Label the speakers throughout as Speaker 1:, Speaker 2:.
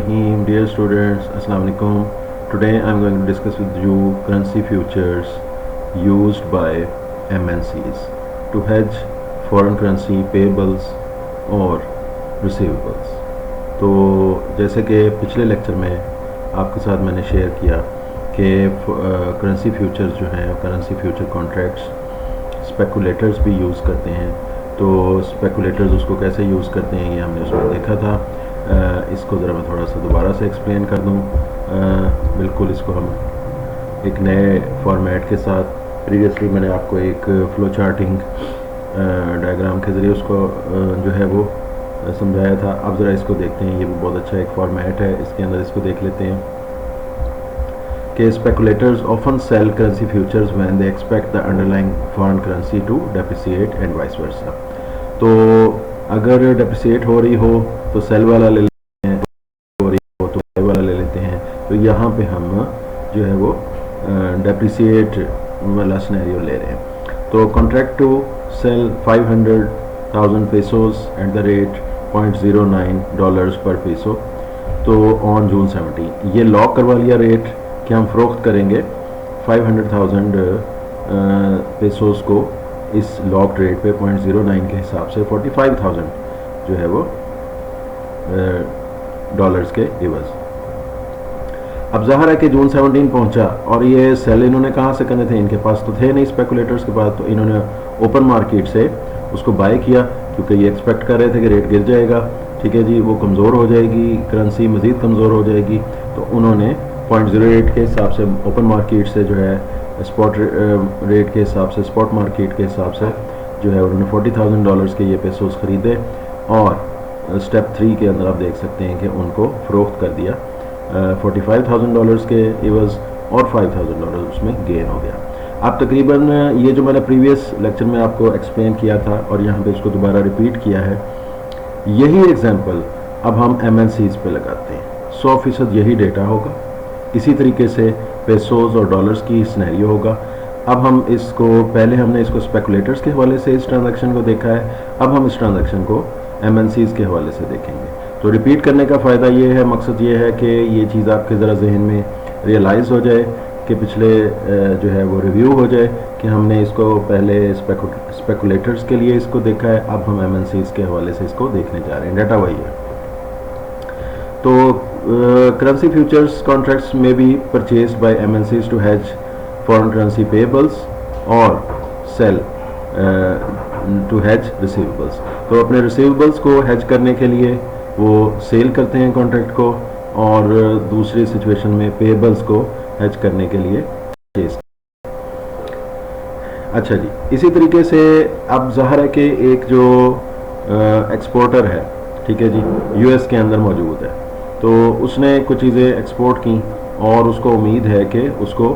Speaker 1: Bismillahirrahmanirrahim. Dear students, Assalamu alaikum. Today I am going to discuss with you currency futures used by MNCs to hedge foreign currency payables और receivables. तो जैसे कि पिछले lecture में आपके साथ मैंने शेयर किया कि करेंसी फ्यूचर्स जो हैं, करेंसी फ्यूचर कॉन्ट्रैक्ट्स स्पेकुलेटर्स भी यूज़ करते हैं। तो स्पेकुलेटर्स उसको कैसे यूज़ करते हैं ये हमने उसमें देखा था। इसको ज़रा मैं थोड़ा सा दोबारा से एक्सप्लेन कर दूँ। बिल्कुल इसको हम एक नए फॉर्मेट के साथ, प्रीवियसली मैंने आपको एक फ़्लो चार्टिंग डायग्राम के ज़रिए उसको जो है वो समझाया था। अब ज़रा इसको देखते हैं, ये भी बहुत अच्छा एक फॉर्मेट है, इसके अंदर इसको देख लेते हैं कि speculators often sell currency futures when they expect the underlying foreign currency to depreciate and vice versa. तो अगर डेप्रिसिएट हो रही हो तो सेल वाला ले लेते हैं, हो रही हो तो बाय वाला ले लेते हैं। तो यहाँ पे हम जो है वो डेप्रिसिएट वाला सिनेरियो ले रहे हैं। तो contract to sell 500,000 pesos at the rate $0.09 per peso, तो ऑन जून 17 ये लॉक करवा लिया रेट कि हम फ़रोख्त करेंगे 500,000 पेसोस को इस लॉक रेट पे 0.09 के हिसाब से 45,000 जो है वो डॉलर्स के इवज़। अब ज़ाहिर है कि जून 17 पहुंचा और ये सेल इन्होंने कहाँ से करने थे, इनके पास तो थे नहीं स्पेकुलेटर्स के पास, तो इन्होंने ओपन मार्केट से उसको बाय किया क्योंकि ये एक्सपेक्ट कर रहे थे कि रेट गिर जाएगा, ठीक है जी, वो कमज़ोर हो जाएगी, करेंसी मज़ीद कमज़ोर हो जाएगी। तो उन्होंने 0.08 के हिसाब से ओपन मार्केट से जो है स्पॉट रेट के हिसाब से, स्पॉट मार्केट के हिसाब से जो है उन्होंने $40,000 के ये पेसोस ख़रीदे और स्टेप 3 के अंदर आप देख सकते हैं कि उनको फ़रोख्त कर दिया $45,000 के इवज़ और $5,000 उसमें गेन हो गया। अब तकरीबन ये जो मैंने प्रीवियस लेक्चर में आपको एक्सप्लेन किया था और यहाँ पे इसको दोबारा रिपीट किया है, यही एग्जांपल अब हम MNCs पे लगाते हैं। 100% यही डेटा होगा, इसी तरीके से पेसोस और डॉलर्स की सिनेरियो होगा। अब हम इसको, पहले हमने इसको स्पेकुलेटर्स के हवाले से इस ट्रांजैक्शन को देखा है, अब हम इस ट्रांजैक्शन को MNCs के हवाले से देखेंगे। तो रिपीट करने का फ़ायदा ये है, मकसद ये है कि ये चीज़ आपके ज़रा जहन में रियलाइज़ हो जाए कि पिछले जो है वो रिव्यू हो जाए कि हमने इसको पहले स्पेकुलेटर्स के लिए इसको देखा है, अब हम MNCs के हवाले से इसको देखने जा रहे हैं। डाटा वही है। तो करेंसी फ्यूचर्स कॉन्ट्रैक्ट्स में be purchased by MNCs to hedge foreign currency payables और सेल टू हेज रिसीवेबल्स। तो अपने रिसीवेबल्स को हेज करने के लिए वो सेल करते हैं कॉन्ट्रैक्ट को, और दूसरी सिचुएशन में पेएबल्स को हेज करने के लिए परचेज। अच्छा जी, इसी तरीके से अब ज़ाहिर है कि एक जो एक्सपोर्टर है, ठीक है जी, US के अंदर मौजूद है, तो उसने कुछ चीज़ें एक्सपोर्ट की और उसको उम्मीद है कि उसको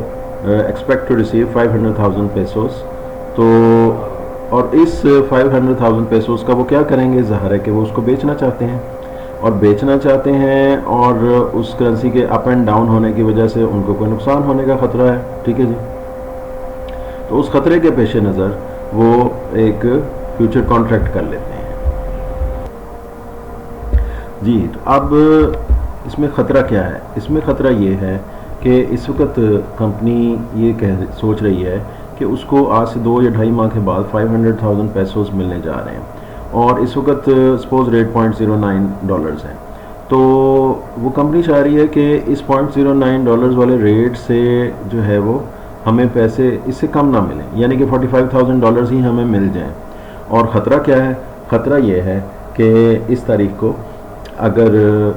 Speaker 1: एक्सपेक्ट टू रिसीव 500,000 पेसोस। तो और इस 500,000 पेसोस का वो क्या करेंगे, ज़ाहिर है कि वो उसको बेचना चाहते हैं और बेचना चाहते हैं, और उस करेंसी के अप एंड डाउन होने की वजह से उनको कोई नुकसान होने का ख़तरा है, ठीक है जी। तो उस ख़तरे के पेश नज़र वो एक फ्यूचर कॉन्ट्रैक्ट कर लेते हैं जी। तो अब इसमें ख़तरा क्या है? इसमें ख़तरा ये है कि इस वक्त कंपनी ये सोच रही है कि उसको आज से 2 या 2.5 माह के बाद 500,000 पेसोस मिलने जा रहे हैं और इस वक्त सपोज रेट $0.09 है। तो वो कंपनी चाह रही है कि इस $0.09 वाले रेट से जो है वो हमें पैसे इससे कम ना मिलें, यानी कि $45,000 ही हमें मिल जाएं। और ख़तरा क्या है? ख़तरा ये है कि इस तारीख को अगर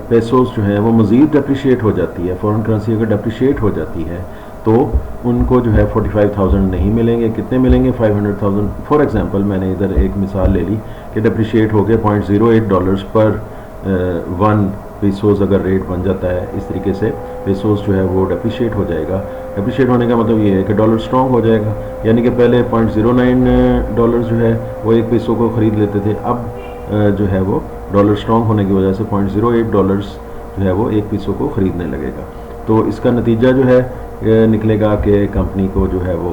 Speaker 1: पेसोस जो है वो मज़ीद डेप्रिशिएट हो जाती है, फॉरेन करेंसी अगर डेप्रिशिएट हो जाती है, तो उनको जो है 45,000 नहीं मिलेंगे। कितने मिलेंगे? 500,000। फॉर एग्जांपल मैंने इधर एक मिसाल ले ली कि डेप्रिशिएट हो गए $0.08 पर 1 पेसोस अगर रेट बन जाता है, इस तरीके से पेसोस जो है वो डेप्रिशिएट हो जाएगा। डेप्रिशिएट होने का मतलब ये है कि डॉलर स्ट्रॉन्ग हो जाएगा, यानी कि पहले $0.09 जो है वो 1 पेसो को ख़रीद लेते थे, अब जो है वो डॉलर स्ट्रॉन्ग होने की वजह से $0.08 जो है वो 1 पेसो को ख़रीदने लगेगा। तो इसका नतीजा जो है निकलेगा कि कंपनी को जो है वो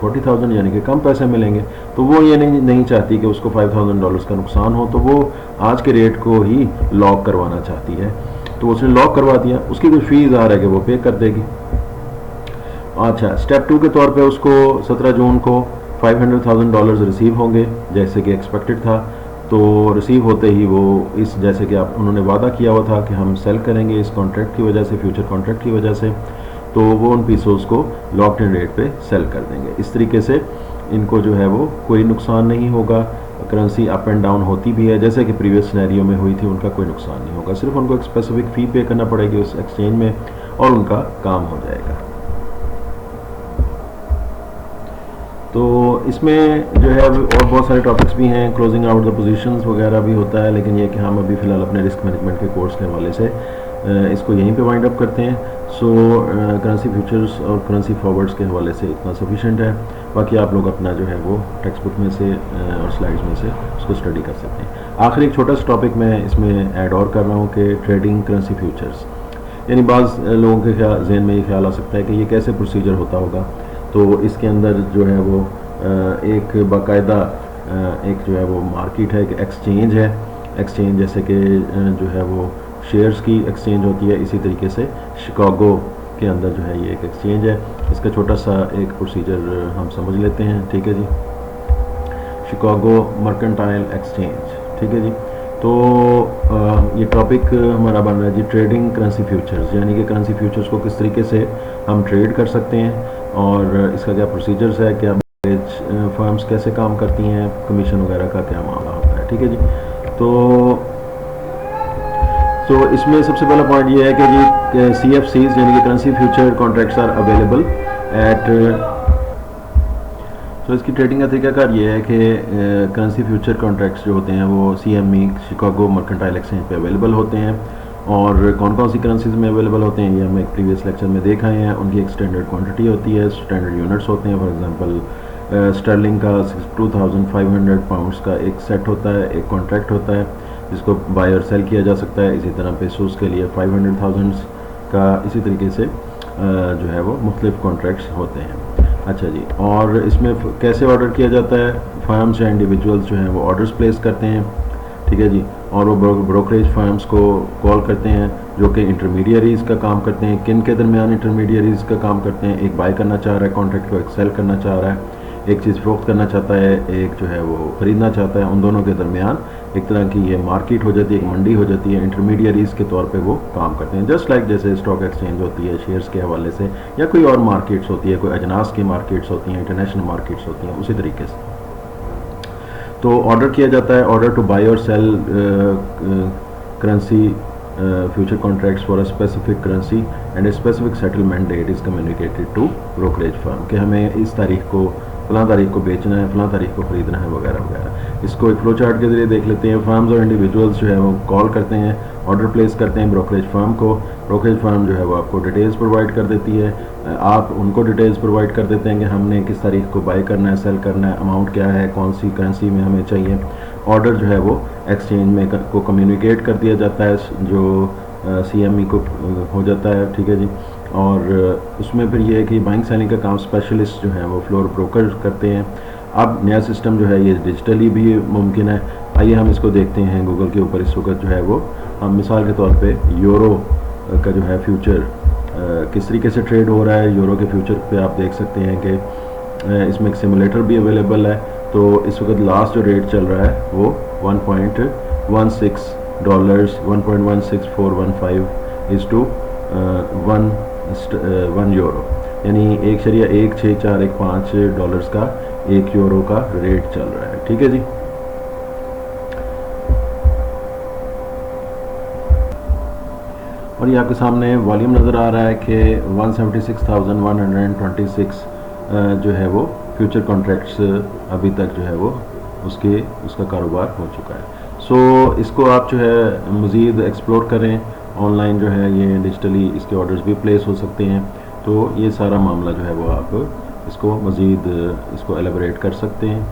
Speaker 1: 40,000 यानी कि कम पैसे मिलेंगे। तो वो ये नहीं चाहती कि उसको $5,000 का नुकसान हो, तो वो आज के रेट को ही लॉक करवाना चाहती है। तो उसने लॉक करवा दिया, उसकी कोई फीस आ रहा है कि वो पे कर देगी। अच्छा, स्टेप 2 के तौर पे उसको 17 जून को $500,000 रिसीव होंगे जैसे कि एक्सपेक्टेड था। तो रिसीव होते ही वो इस जैसे कि आप उन्होंने वादा किया हुआ था कि हम सेल करेंगे इस कॉन्ट्रैक्ट की वजह से, फ्यूचर कॉन्ट्रैक्ट की वजह से, तो वो उन पीसों को लॉक्ड इन रेट पे सेल कर देंगे। इस तरीके से इनको जो है वो कोई नुकसान नहीं होगा। करेंसी अप एंड डाउन होती भी है जैसे कि प्रीवियस सिनेरियो में हुई थी, उनका कोई नुकसान नहीं होगा। सिर्फ उनको एक स्पेसिफिक फ़ी पे करना पड़ेगी उस एक्सचेंज में और उनका काम हो जाएगा। तो इसमें जो है और बहुत सारे टॉपिक्स भी हैं, क्लोजिंग आउट द पोजीशंस वगैरह भी होता है, लेकिन ये कि हम अभी फ़िलहाल अपने रिस्क मैनेजमेंट के कोर्स के हवाले से इसको यहीं पे वाइंड अप करते हैं। सो करेंसी फ्यूचर्स और करेंसी फॉरवर्ड्स के हवाले से इतना सफिशेंट है। बाकी आप लोग अपना जो है वो टेक्स्ट बुक में से और स्लाइड्स में से उसको स्टडी कर सकते हैं। आखिर एक छोटा सा टॉपिक मैं इसमें ऐड और कर रहा हूँ कि ट्रेडिंग करेंसी फ्यूचर्स, यानी बाज़ लोगों के जहन में ये ख्याल आ सकता है कि ये कैसे प्रोसीजर होता होगा। तो इसके अंदर जो है वो एक बाकायदा एक जो है वो मार्केट है, एक एक्सचेंज है। एक्सचेंज जैसे कि जो है वो शेयर्स की एक्सचेंज होती है, इसी तरीके से शिकागो के अंदर जो है ये एक एक्सचेंज है। इसका छोटा सा एक प्रोसीजर हम समझ लेते हैं, ठीक है जी। शिकागो मर्केंटाइल एक्सचेंज, ठीक है जी। तो ये टॉपिक हमारा बन रहा है जी ट्रेडिंग करेंसी फ्यूचर्स, यानी कि करेंसी फ्यूचर्स को किस तरीके से हम ट्रेड कर सकते हैं और इसका क्या प्रोसीजर्स है, क्या फर्म्स कैसे काम करती हैं, कमीशन वगैरह का क्या मामला होता है, ठीक है जी। तो इसमें सबसे पहला पॉइंट ये है कि जी CFCs यानी कि currency future contracts are available at. तो इसकी ट्रेडिंग का तरीकाकार ये है कि करेंसी फ्यूचर कॉन्ट्रैक्ट्स जो होते हैं वो CME शिकागो मर्केंटाइल एक्सचेंज पे अवेलेबल होते हैं। और कौन कौन सी करेंसीज में अवेलेबल होते हैं ये हम एक प्रीवियस लेक्चर में देख आए हैं। उनकी एक स्टैंडर्ड क्वांटिटी होती है, स्टैंडर्ड यूनिट्स होते हैं। फॉर एग्जांपल स्टर्लिंग का 2500 पाउंड्स का एक सेट होता है, एक कॉन्ट्रैक्ट होता है जिसको बाय और सेल किया जा सकता है। इसी तरह पेसोस के लिए 500,000 का इसी तरीके से जो है वो मुख्तलिफ कॉन्ट्रैक्ट्स होते हैं। अच्छा जी, और इसमें कैसे ऑर्डर किया जाता है, फर्म्स या इंडिविजुअल्स जो हैं वो ऑर्डर्स प्लेस करते हैं, ठीक है जी। और वो ब्रोकरेज फर्म्स को कॉल करते हैं जो कि इंटरमीडियरीज़ का काम करते हैं। किन के दरमियान इंटरमीडियरीज़ का काम करते हैं, एक बाय करना चाह रहा है कॉन्ट्रैक्ट को, एक सेल करना चाह रहा है, एक चीज़ फ़रोख्त करना चाहता है, एक जो है वो ख़रीदना चाहता है। उन दोनों के दरमियान एक तरह की ये मार्केट हो जाती है, एक मंडी हो जाती है। इंटरमीडियरीज़ के तौर पे वो काम करते हैं, जस्ट लाइक जैसे स्टॉक एक्सचेंज होती है शेयर्स के हवाले से, या कोई और मार्केट्स होती है, कोई अजनास की मार्केट्स होती हैं, इंटरनेशनल मार्केट्स होती हैं, उसी तरीके से। तो ऑर्डर किया जाता है, ऑर्डर टू बाय और sell currency future contracts for a specific currency and a specific settlement date is communicated to brokerage firm कि हमें इस तारीख को फलां तारीख को बेचना है, फलां तारीख को ख़रीदना है वगैरह वगैरह। इसको एक फ्लो चार्ट के ज़रिए देख लेते हैं। फर्म्स और इंडिविजुअल्स जो है वो कॉल करते हैं, ऑर्डर प्लेस करते हैं ब्रोकरेज फर्म को। ब्रोकरेज फर्म जो है वो आपको डिटेल्स प्रोवाइड कर देती है, आप उनको डिटेल्स प्रोवाइड कर देते हैं कि हमने किस तारीख को बाय करना है, सेल करना है, अमाउंट क्या है, कौन सी करेंसी में हमें चाहिए। ऑर्डर जो है वो एक्सचेंज में को कम्युनिकेट कर दिया जाता है, जो CME को हो जाता है, ठीक है जी। और उसमें फिर ये है कि बाइंग सेलिंग का काम स्पेशलिस्ट जो है वो फ्लोर ब्रोकर करते हैं। अब नया सिस्टम जो है ये डिजिटली भी मुमकिन है। आइए हम इसको देखते हैं गूगल के ऊपर इस वक्त जो है वो हम मिसाल के तौर पे यूरो का जो है फ्यूचर किस तरीके से ट्रेड हो रहा है। यूरो के फ्यूचर पे आप देख सकते हैं कि इसमें एक सिमुलेटर भी अवेलेबल है। तो इस वक्त लास्ट जो रेट चल रहा है वो $1.16415 इज़ टू 1 यूरो, यानी $1.16415 का 1 यूरो का रेट चल रहा है, ठीक है जी। और ये आपके सामने वॉल्यूम नज़र आ रहा है कि 176,126 जो है वो फ्यूचर कॉन्ट्रैक्ट्स अभी तक जो है वो उसका कारोबार हो चुका है। सो इसको आप जो है मज़ीद एक्सप्लोर करें, ऑनलाइन जो है ये डिजिटली इसके ऑर्डर्स भी प्लेस हो सकते हैं। तो ये सारा मामला जो है वो आप इसको मज़ीद इसको एलेबरेट कर सकते हैं।